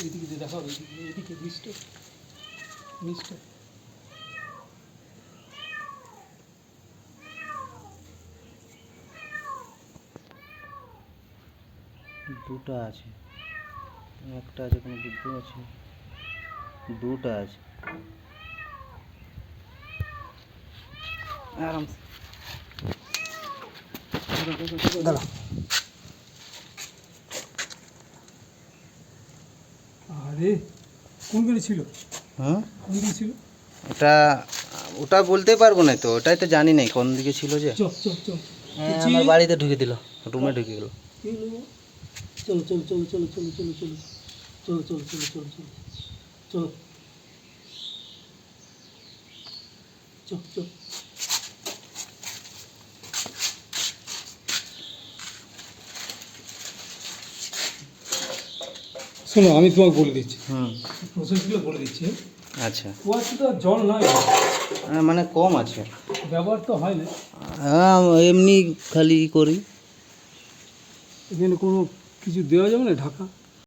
এইদিকে দেখাও, এইদিকে মিস্টার দুটো আছে, একটা আছে কোনো বুঝতে পারছি না, দুটো আছে আরামসে। দাঁড়া, আরে কোন গাড়ি ছিল? হ্যাঁ কোন দিকে ছিল? ওটা ওটা বলতে পারবো না তো, ওটাই তো জানি না কোন দিকে ছিল যে। চল চল চল, হ্যাঁ আমার বাড়িতে ঢুকে দিল, রুমে ঢুকে গেল। চলো চলো চলো চলো চলো চলো চলো চলো চলো চলো চলো চলো চলো চল চল। শোনো, আমি তোমাকে বলে দিচ্ছি, প্রসেসগুলো বলে দিচ্ছি। আচ্ছা, কুয়াশাটা জল নয়, মানে কম আছে, ব্যবহার তো হয় না। হ্যাঁ এমনি খালি করি। এখানে কোনো কিছু দেওয়া যাবে না, ঢাকা?